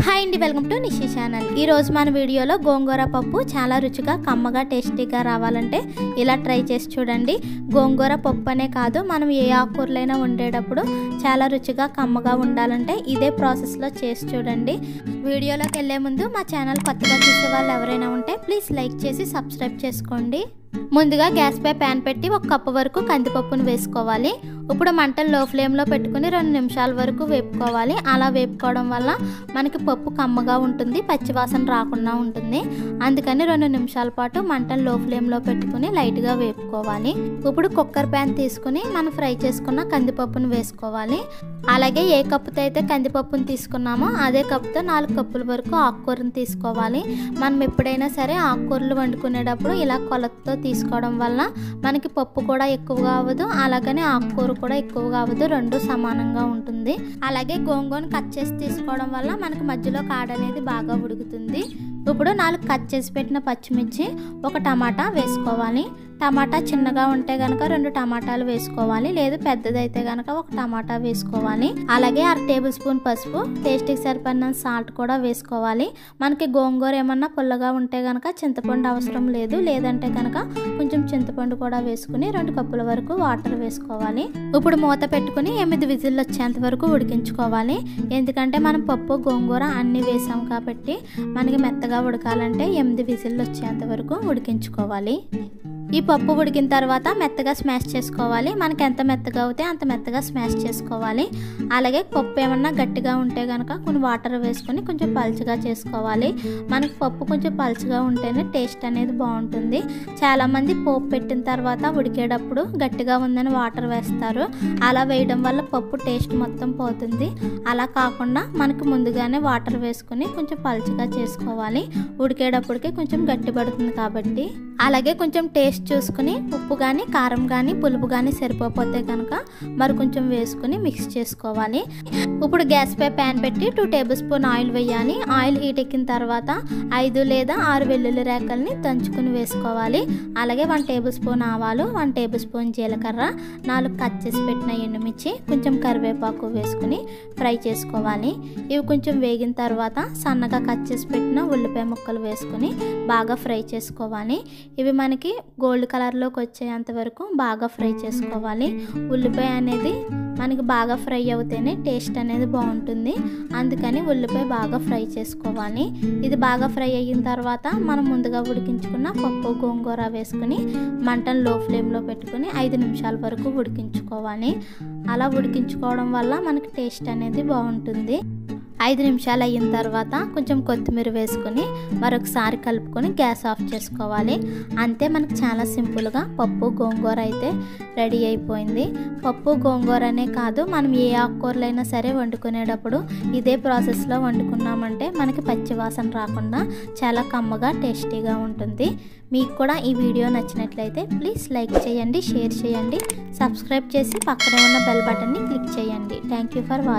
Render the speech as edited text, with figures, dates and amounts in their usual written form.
Hi అండి, welcome to Nishi channel. ఈరోజు మన వీడియోలో గోంగూర పప్పు చాలా రుచిగా కమ్మగా టేస్టీగా రావాలంటే ఇలా ట్రై చేసి చూడండి. గోంగూర పప్పు అనే కాదు, మనం ఏ ఆకుకూరలైనా వండేటప్పుడు చాలా రుచిగా కమ్మగా ఉండాలంటే ఇదే ప్రాసెస్లో చేసి చూడండి. వీడియోలోకి వెళ్ళే ముందు మా ఛానల్ కొత్తగా చూసే వాళ్ళు ఎవరైనా ఉంటే ప్లీజ్ లైక్ చేసి సబ్స్క్రైబ్ చేసుకోండి. ముందుగా గ్యాస్ పై ప్యాన్ పెట్టి 1 కప్పు వరకు కందిపప్పును వేసుకోవాలి. ఇప్పుడు మంటలు లో ఫ్లేమ్లో పెట్టుకుని 2 నిమిషాల వరకు వేపుకోవాలి. అలా వేపుకోవడం వల్ల మనకి పప్పు కమ్మగా ఉంటుంది, పచ్చివాసన రాకుండా ఉంటుంది. అందుకని 2 నిమిషాల పాటు మంటలు లో ఫ్లేమ్లో పెట్టుకుని లైట్గా వేపుకోవాలి. ఇప్పుడు కుక్కర్ ప్యాన్ తీసుకుని మనం ఫ్రై చేసుకున్న కందిపప్పును వేసుకోవాలి. అలాగే ఏ కప్పుతో అయితే కందిపప్పును తీసుకున్నామో అదే కప్పుతో 4 కప్పుల వరకు ఆకుకూరను తీసుకోవాలి. మనం ఎప్పుడైనా సరే ఆకుకూరలు వండుకునేటప్పుడు ఇలా కొలతతో తీసుకోవడం వల్ల మనకి పప్పు కూడా ఎక్కువగా అవ్వదు, అలాగనే ఆకుకూర కూడా ఎక్కువగా అవ్వదు, రెండు సమానంగా ఉంటుంది. అలాగే గోంగూరను కట్ చేసి తీసుకోవడం వల్ల మనకి మధ్యలో కాడ అనేది బాగా ఉడుకుతుంది. ఇప్పుడు 4 కట్ చేసి పెట్టిన పచ్చిమిర్చి, 1 టమాటా వేసుకోవాలి. టమాటా చిన్నగా ఉంటే కనుక 2 టమాటాలు వేసుకోవాలి, లేదు పెద్దదైతే కనుక 1 టమాటా వేసుకోవాలి. అలాగే 1/2 టేబుల్ స్పూన్ పసుపు, టేస్ట్కి సరిపడిన సాల్ట్ కూడా వేసుకోవాలి. మనకి గోంగూర ఏమన్నా పుల్లగా ఉంటే కనుక చింతపండు అవసరం లేదు, లేదంటే కనుక కొంచెం చింతపండు కూడా వేసుకుని 2 కప్పుల వరకు వాటర్ వేసుకోవాలి. ఇప్పుడు మూత పెట్టుకుని 8 విజిల్లు వచ్చేంత వరకు ఉడికించుకోవాలి. ఎందుకంటే మనం పప్పు గోంగూర అన్నీ వేసాం కాబట్టి మనకి మెత్తగా ఉడకాలంటే 8 విజిల్లు వచ్చేంత వరకు ఉడికించుకోవాలి. ఈ పప్పు ఉడికిన తర్వాత మెత్తగా స్మాష్ చేసుకోవాలి. మనకి ఎంత మెత్తగా అవుతే అంత మెత్తగా స్మాష్ చేసుకోవాలి. అలాగే పప్పు ఏమన్నా గట్టిగా ఉంటే కనుక కొన్ని వాటర్ వేసుకొని కొంచెం పలుచగా చేసుకోవాలి. మనకి పప్పు కొంచెం పలుచగా ఉంటేనే టేస్ట్ అనేది బాగుంటుంది. చాలామంది పోపు పెట్టిన తర్వాత ఉడికేటప్పుడు గట్టిగా ఉందని వాటర్ వేస్తారు. అలా వేయడం వల్ల పప్పు టేస్ట్ మొత్తం పోతుంది. అలా కాకుండా మనకి ముందుగానే వాటర్ వేసుకొని కొంచెం పలుచగా చేసుకోవాలి. ఉడికేటప్పటికి కొంచెం గట్టి పడుతుంది కాబట్టి. అలాగే కొంచెం టేస్ట్ చూసుకుని ఉప్పు కానీ కారం కానీ పులుపు కానీ సరిపోతే కనుక మరి కొంచెం వేసుకుని మిక్స్ చేసుకోవాలి. ఇప్పుడు గ్యాస్ పై ప్యాన్ పెట్టి 2 టేబుల్ స్పూన్ ఆయిల్ వేయాలి. ఆయిల్ హీట్ ఎక్కిన తర్వాత 5 లేదా 6 వెల్లుల్లి రేకల్ని దంచుకుని వేసుకోవాలి. అలాగే 1 టేబుల్ స్పూన్ ఆవాలు, 1 టేబుల్ స్పూన్ జీలకర్ర, 4 కట్ చేసి పెట్టిన ఎండుమిర్చి, కొంచెం కరివేపాకు వేసుకుని ఫ్రై చేసుకోవాలి. ఇవి కొంచెం వేగిన తర్వాత సన్నగా కట్ చేసి పెట్టిన ఉల్లిపాయ ముక్కలు వేసుకుని బాగా ఫ్రై చేసుకోవాలి. ఇవి మనకి గోల్డ్ కలర్లోకి వచ్చేంత వరకు బాగా ఫ్రై చేసుకోవాలి. ఉల్లిపాయ అనేది మనకి బాగా ఫ్రై అవుతేనే టేస్ట్ అనేది బాగుంటుంది. అందుకని ఉల్లిపాయ బాగా ఫ్రై చేసుకోవాలి. ఇది బాగా ఫ్రై అయిన తర్వాత మనం ముందుగా ఉడికించుకున్న పప్పు గోంగూర వేసుకుని మంటను లో ఫ్లేమ్లో పెట్టుకుని 5 నిమిషాల వరకు ఉడికించుకోవాలి. అలా ఉడికించుకోవడం వల్ల మనకి టేస్ట్ అనేది బాగుంటుంది. 5 నిమిషాలు అయిన తర్వాత కొంచెం కొత్తిమీర వేసుకొని మరొకసారి కలుపుకొని గ్యాస్ ఆఫ్ చేసుకోవాలి. అంతే, మనకు చాలా సింపుల్గా పప్పు గోంగూర అయితే రెడీ అయిపోయింది. పప్పు గోంగూర అనే కాదు, మనం ఏ ఆకుకూరలైనా సరే వండుకునేటప్పుడు ఇదే ప్రాసెస్లో వండుకున్నామంటే మనకి పచ్చివాసన రాకుండా చాలా కమ్మగా టేస్టీగా ఉంటుంది. మీకు కూడా ఈ వీడియో నచ్చినట్లయితే ప్లీజ్ లైక్ చేయండి, షేర్ చేయండి, సబ్స్క్రైబ్ చేసి పక్కనే ఉన్న బెల్ బటన్ని క్లిక్ చేయండి. Thank you for watching.